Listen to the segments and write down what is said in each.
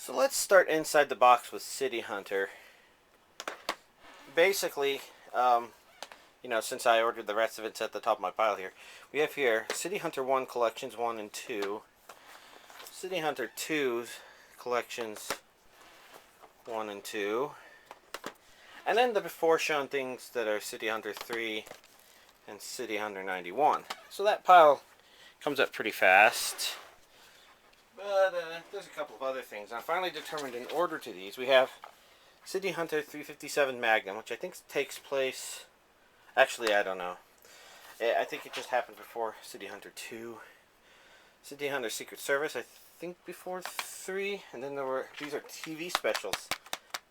So let's start inside the box with City Hunter. Basically, since I ordered the rest of it at the top of my pile here, we have here City Hunter 1 Collections 1 and 2, City Hunter 2 Collections 1 and 2, and then the before shown things that are City Hunter 3 and City Hunter 91. So that pile comes up pretty fast. But there's a couple of other things. I finally determined an order to these. We have City Hunter 357 Magnum, which I think takes place... Actually, I don't know. I think it just happened before City Hunter 2. City Hunter Secret Service, I think before 3. And then these are TV specials,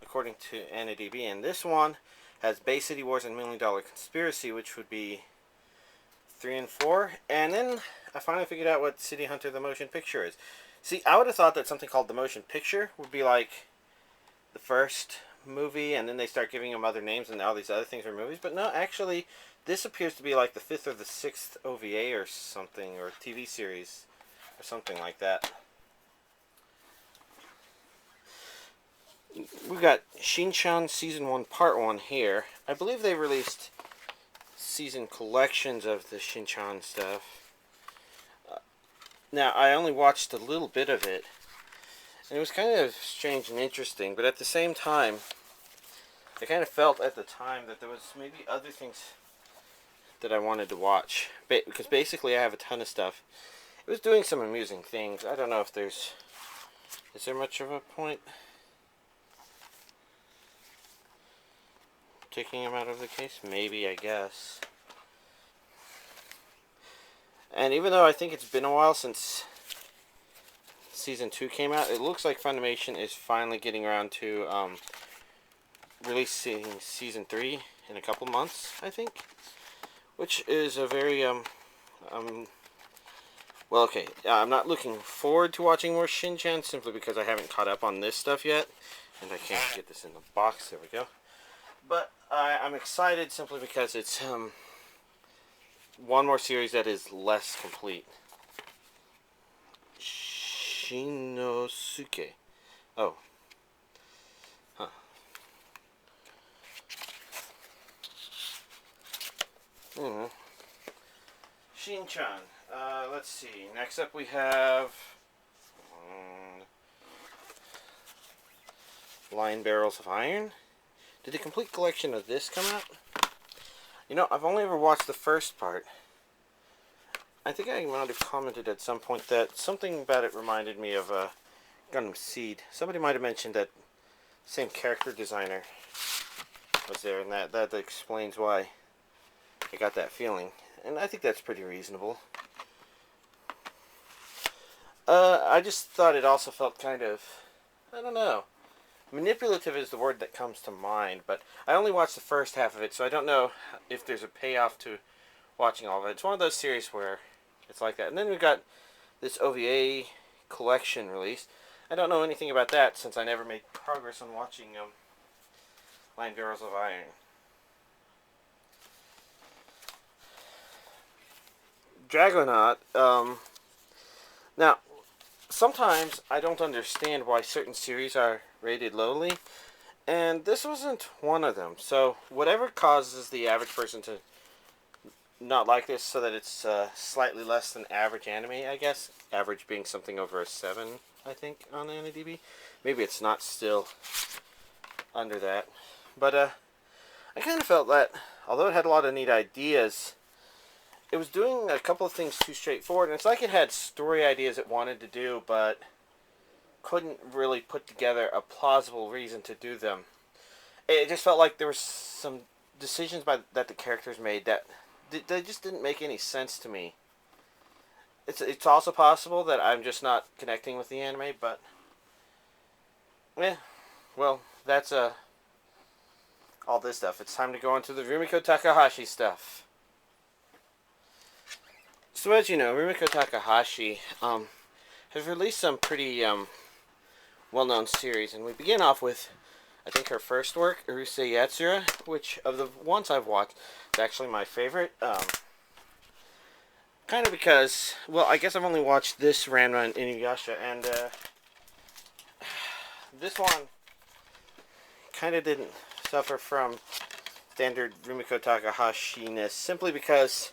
according to NADB. And this one has Bay City Wars and $1 Million Conspiracy, which would be 3 and 4. And then I finally figured out what City Hunter the Motion Picture is. See, I would have thought that something called the Motion Picture would be like the first movie, and then they start giving them other names, and all these other things are movies. But no, actually, this appears to be like the 5th or the 6th OVA or something, or TV series, or something like that. We've got Shinchan Season 1 Part 1 here. I believe they released season collections of the Shinchan stuff. Now, I only watched a little bit of it, and it was kind of strange and interesting, but at the same time, I kind of felt at the time that there was maybe other things that I wanted to watch, because basically I have a ton of stuff. It was doing some amusing things. I don't know if is there much of a point taking him out of the case? Maybe, I guess. And even though I think it's been a while since Season 2 came out, it looks like Funimation is finally getting around to releasing Season 3 in a couple months, I think. Which is a very, well, okay, I'm not looking forward to watching more Shinchan, simply because I haven't caught up on this stuff yet. And I can't get this in the box, there we go. But I'm excited simply because it's, one more series that is less complete. Shinosuke. Oh. Huh. Shinchan. Let's see. Next up we have... Linbarrels of Iron. Did the complete collection of this come out? You know, I've only ever watched the first part. I think I might have commented at some point that something about it reminded me of Gundam Seed. Somebody might have mentioned that same character designer was there, and that explains why I got that feeling. And I think that's pretty reasonable. I just thought it also felt kind of, I don't know. Manipulative is the word that comes to mind, but I only watched the first half of it, so I don't know if there's a payoff to watching all of it. It's one of those series where it's like that. And then we've got this OVA collection release. I don't know anything about that since I never made progress on watching Linbarrels of Iron. Dragonaut. Now, sometimes I don't understand why certain series are rated lowly, and this wasn't one of them. So whatever causes the average person to not like this, so that it's slightly less than average anime, I guess. Average being something over a 7, I think, on NADB. Maybe it's not still under that. But I kind of felt that, although it had a lot of neat ideas, it was doing a couple of things too straightforward. And it's like it had story ideas it wanted to do, but couldn't really put together a plausible reason to do them. It just felt like there were some decisions that the characters made that they just didn't make any sense to me. It's also possible that I'm just not connecting with the anime, but well, that's all this stuff. It's time to go into the Rumiko Takahashi stuff. So as you know, Rumiko Takahashi has released some pretty well-known series, and we begin off with, I think, her first work, Urusei Yatsura, which of the ones I've watched is actually my favorite. Kind of because, well, I guess I've only watched this Ranma and Inuyasha, and this one kind of didn't suffer from standard Rumiko Takahashi-ness simply because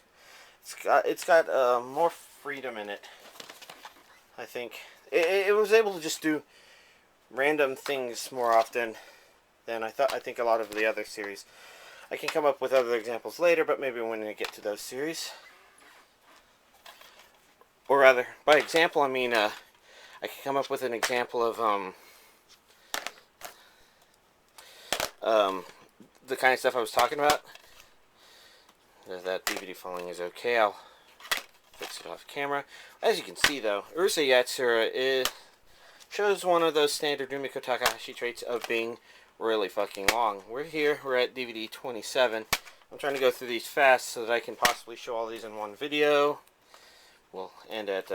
it's got more freedom in it. I think it was able to just do random things more often than I think a lot of the other series. I can come up with other examples later, but maybe when I get to those series. Or rather, by example, I mean I can come up with an example of the kind of stuff I was talking about. That DVD falling is okay. I'll fix it off camera. As you can see, though, Urusei Yatsura shows one of those standard Rumiko Takahashi traits of being really fucking long. We're at DVD 27. I'm trying to go through these fast so that I can possibly show all these in one video. We'll end at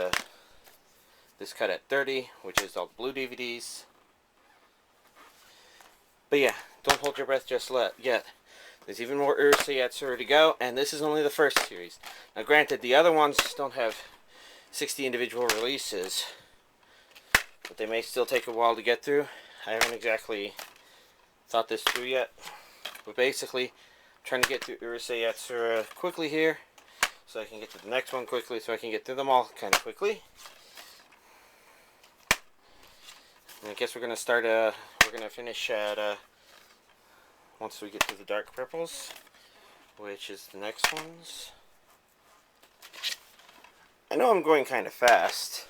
this cut at 30, which is all blue DVDs. But yeah, don't hold your breath just yet. There's even more Urusei Yatsura to go, and this is only the first series. Now granted, the other ones don't have 60 individual releases, but they may still take a while to get through. I haven't exactly thought this through yet, but basically, I'm trying to get through Urusei Yatsura quickly here, so I can get to the next one quickly, so I can get through them all kind of quickly. And I guess we're going to finish at, once we get to the dark purples, which is the next ones. I know I'm going kind of fast.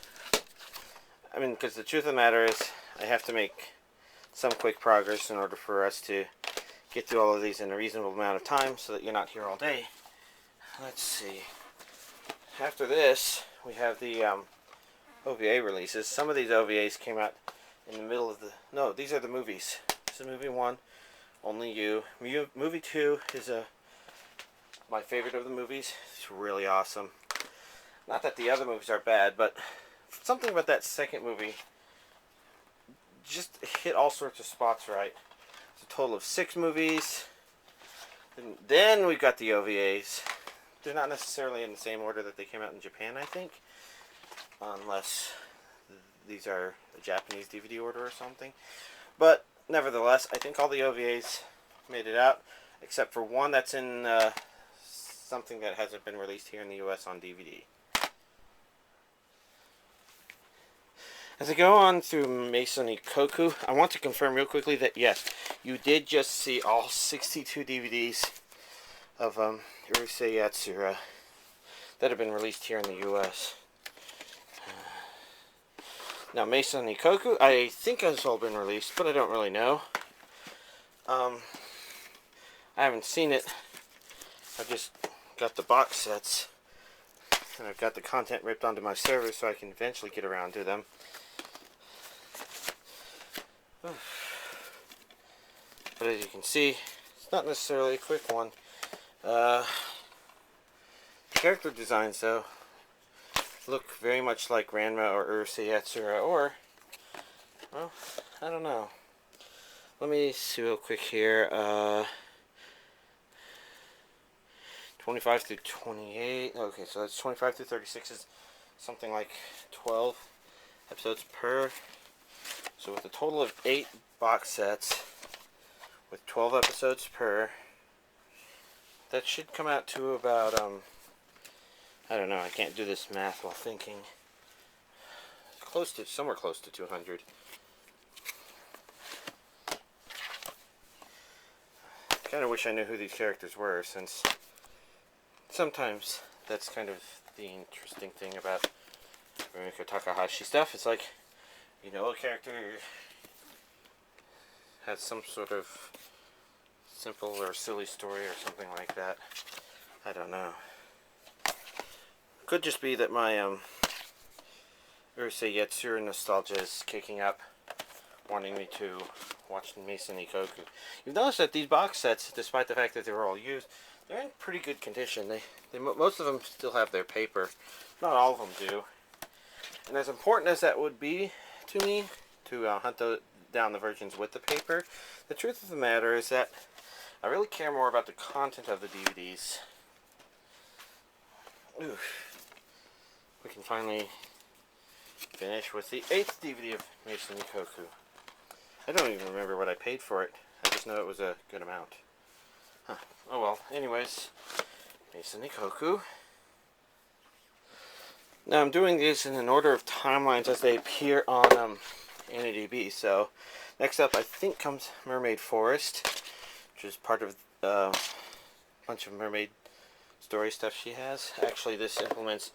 I mean, because the truth of the matter is, I have to make some quick progress in order for us to get through all of these in a reasonable amount of time so that you're not here all day. Let's see. After this, we have the OVA releases. Some of these OVAs came out in the middle of the... No, these are the movies. This is movie 1, Only You. Movie 2 is my favorite of the movies. It's really awesome. Not that the other movies are bad, but something about that second movie just hit all sorts of spots right. It's a total of 6 movies. And then we've got the OVAs. They're not necessarily in the same order that they came out in Japan, I think. Unless these are a Japanese DVD order or something. But nevertheless, I think all the OVAs made it out, except for one that's in something that hasn't been released here in the US on DVD. As I go on through Maison Ikkoku, I want to confirm real quickly that yes, you did just see all 62 DVDs of Urusei Yatsura that have been released here in the US. Now, Maison Ikkoku, I think has all been released, but I don't really know. I haven't seen it. I've just got the box sets, and I've got the content ripped onto my server so I can eventually get around to them. But as you can see, it's not necessarily a quick one. Character designs, though, look very much like Ranma or Urusei Yatsura, or, well, I don't know. Let me see real quick here. 25 through 28. Okay, so that's 25 through 36 is something like 12 episodes per. So with a total of 8 box sets with 12 episodes per, that should come out to about, I don't know, I can't do this math while thinking. Somewhere close to 200. Kind of wish I knew who these characters were, since sometimes that's kind of the interesting thing about Rumiko Takahashi stuff. It's like, you know, a character has some sort of simple or silly story or something like that. I don't know. Could just be that my Urusei Yatsura nostalgia is kicking up, wanting me to watch Maison Ikkoku. You've noticed that these box sets, despite the fact that they were all used, they're in pretty good condition. Most of them still have their paper. Not all of them do. And as important as that would be to me, to hunt down the versions with the paper, the truth of the matter is that I really care more about the content of the DVDs. Oof. We can finally finish with the 8th DVD of Maison Ikkoku. I don't even remember what I paid for it. I just know it was a good amount. Huh. Oh well, anyways, Maison Ikkoku. Now I'm doing these in an order of timelines as they appear on AniDB. So next up I think comes Mermaid Forest, which is part of a bunch of mermaid story stuff she has. Actually this implements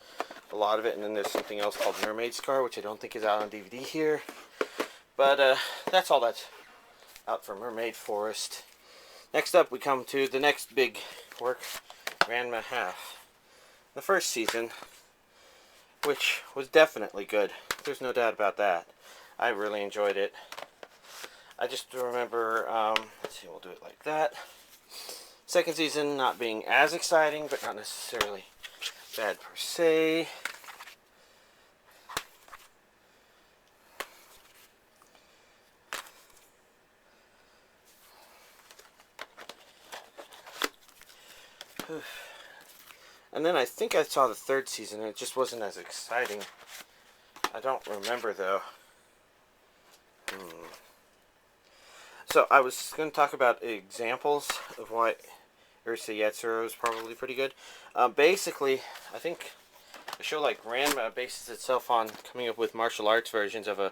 a lot of it, and then there's something else called Mermaid Scar, which I don't think is out on DVD here. But that's all that's out for Mermaid Forest. Next up we come to the next big work, Ranma Half. The first season, which was definitely good. There's no doubt about that. I really enjoyed it. I just remember, let's see, we'll do it like that. Second season not being as exciting, but not necessarily bad per se. And then I think I saw the third season and it just wasn't as exciting. I don't remember though. So I was going to talk about examples of why Urusei Yatsura was probably pretty good. Basically, I think a show like Ranma bases itself on coming up with martial arts versions of a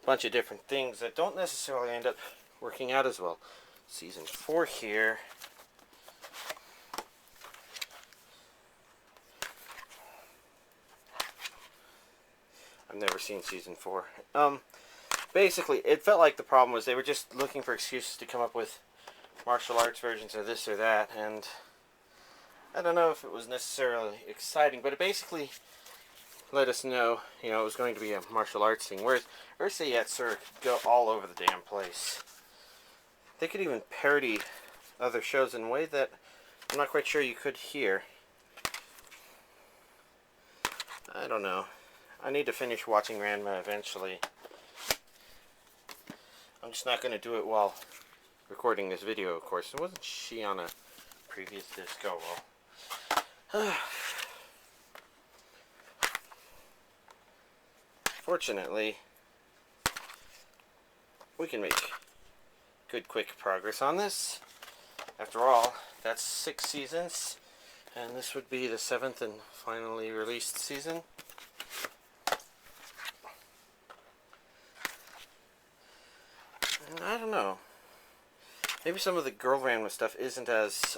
bunch of different things that don't necessarily end up working out as well. Season 4 here. I've never seen season 4. Basically, it felt like the problem was they were just looking for excuses to come up with martial arts versions of this or that, and I don't know if it was necessarily exciting, but it basically let us know, it was going to be a martial arts thing, whereas Urusei Yatsura could go all over the damn place. They could even parody other shows in a way that I'm not quite sure you could here. I don't know. I need to finish watching Ranma eventually. I'm just not going to do it while recording this video, of course. Wasn't she on a previous disc? Oh, well. Fortunately, we can make good, quick progress on this. After all, that's 6 seasons, and this would be the 7th and finally released season. I don't know. Maybe some of the girl Ranma stuff isn't as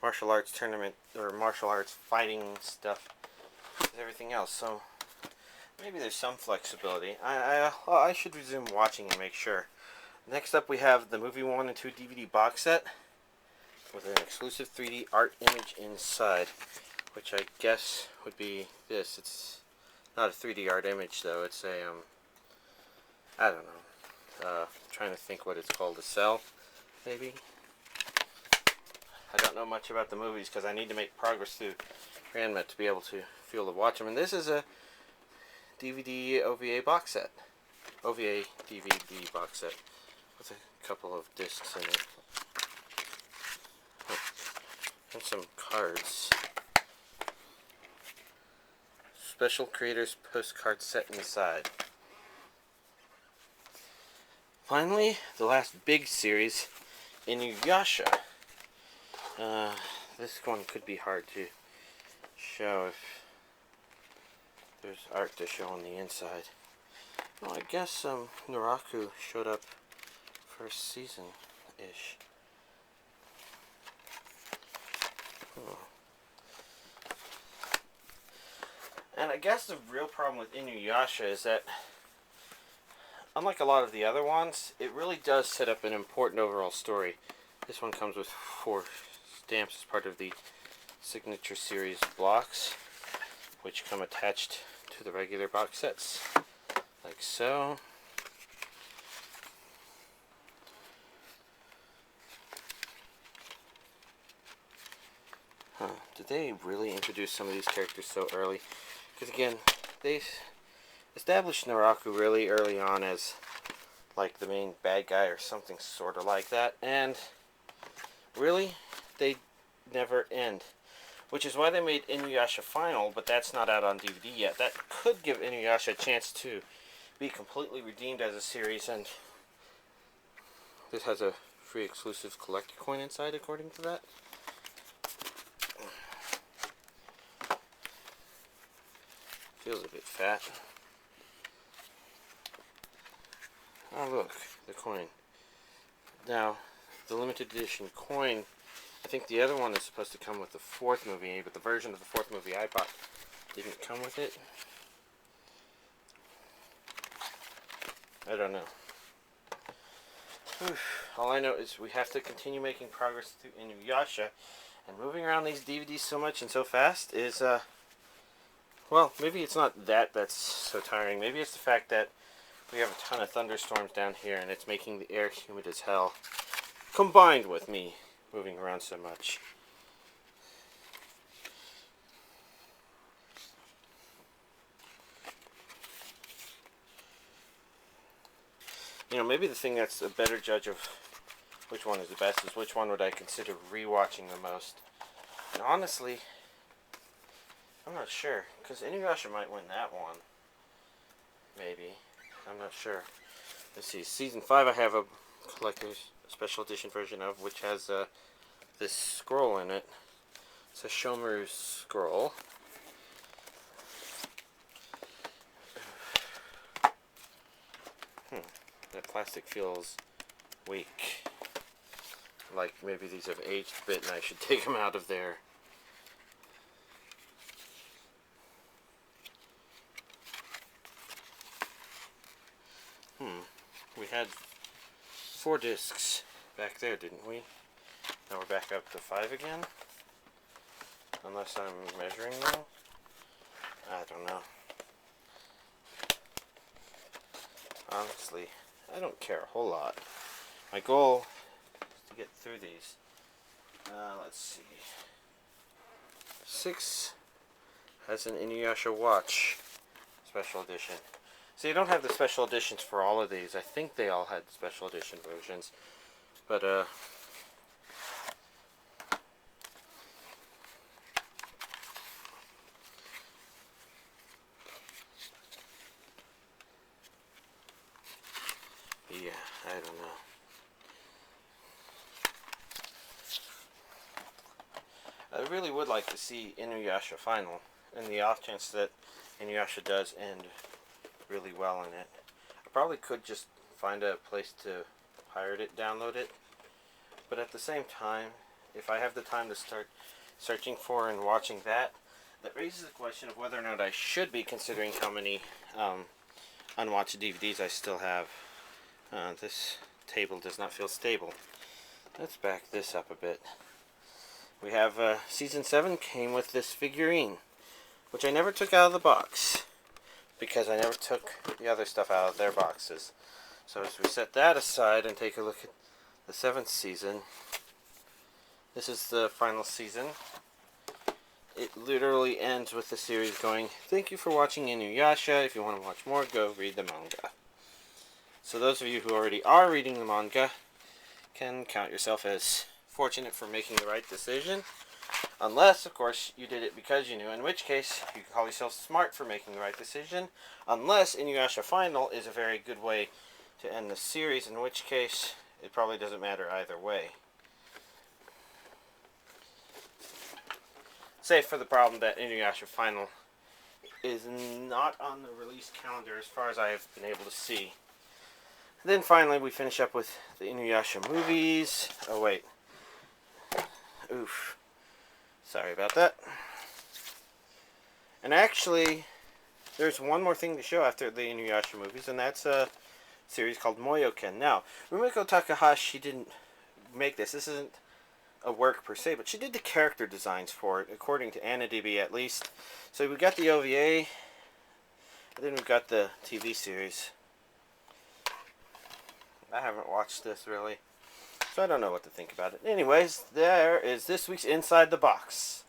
martial arts tournament or martial arts fighting stuff as everything else. So maybe there's some flexibility. I should resume watching and make sure. Next up we have the movie 1 and 2 DVD box set with an exclusive 3D art image inside, which I guess would be this. It's not a 3D art image though. It's a I don't know. Trying to think what it's called, a cell, maybe? I don't know much about the movies because I need to make progress through Ranma to be able to feel to watch them. And this is a DVD OVA box set. OVA DVD box set with a couple of discs in it. And some cards. Special creators postcard set inside. Finally, the last big series, Inuyasha. This one could be hard to show if there's art to show on the inside. Well, I guess Naraku showed up first season-ish. And I guess the real problem with Inuyasha is that unlike a lot of the other ones, it really does set up an important overall story. This one comes with 4 stamps as part of the signature series blocks, which come attached to the regular box sets, like so. Did they really introduce some of these characters so early? Because again, they established Naraku really early on as like the main bad guy or something sort of like that, and really they never end, which is why they made Inuyasha Final, but that's not out on DVD yet. That could give Inuyasha a chance to be completely redeemed as a series and This has a free exclusive collector coin inside, according to that. Feels a bit fat. Oh look, the coin. Now, the limited edition coin, I think the other one is supposed to come with the fourth movie, but the version of the fourth movie I bought didn't come with it. I don't know. All I know is we have to continue making progress through Inuyasha, and moving around these DVDs so much and so fast is, well, maybe it's not that's so tiring. Maybe it's the fact that we have a ton of thunderstorms down here and it's making the air humid as hell, combined with me moving around so much. You know, maybe the thing that's a better judge of which one is the best is which one would I consider rewatching the most. And honestly, I'm not sure, because Inuyasha might win that one. Maybe. I'm not sure. Let's see, Season 5 I have a collector's special edition version of, which has this scroll in it. It's a Shomaru scroll. That plastic feels weak. Like maybe these have aged a bit and I should take them out of there. We had 4 discs back there, didn't we? Now we're back up to 5 again? Unless I'm measuring wrong? I don't know. Honestly, I don't care a whole lot. My goal is to get through these. Let's see. 6 has an Inuyasha watch special edition. So you don't have the special editions for all of these. I think they all had special edition versions. But, yeah, I don't know. I really would like to see Inuyasha final, and the off chance that Inuyasha does end really well in it. I probably could just find a place to pirate it, download it, but at the same time, if I have the time to start searching for and watching that, that raises the question of whether or not I should be considering how many unwatched DVDs I still have. This table does not feel stable. Let's back this up a bit. We have Season 7 came with this figurine, which I never took out of the box, because I never took the other stuff out of their boxes. So as we set that aside and take a look at the 7th season, this is the final season. It literally ends with the series going, "Thank you for watching Inuyasha. If you want to watch more, go read the manga." So those of you who already are reading the manga can count yourself as fortunate for making the right decision. Unless, of course, you did it because you knew, in which case you can call yourself smart for making the right decision. Unless Inuyasha Final is a very good way to end the series, in which case it probably doesn't matter either way. Save for the problem that Inuyasha Final is not on the release calendar as far as I have been able to see. And then finally we finish up with the Inuyasha movies. Oh wait. Oof. Sorry about that. And actually, there's one more thing to show after the Inuyasha movies, and that's a series called Moeyo Ken. Now, Rumiko Takehashi didn't make this. This isn't a work per se, but she did the character designs for it, according to AniDB at least. So we got the OVA, and then we've got the TV series. I haven't watched this really, so I don't know what to think about it. Anyways, there is this week's Inside the Box.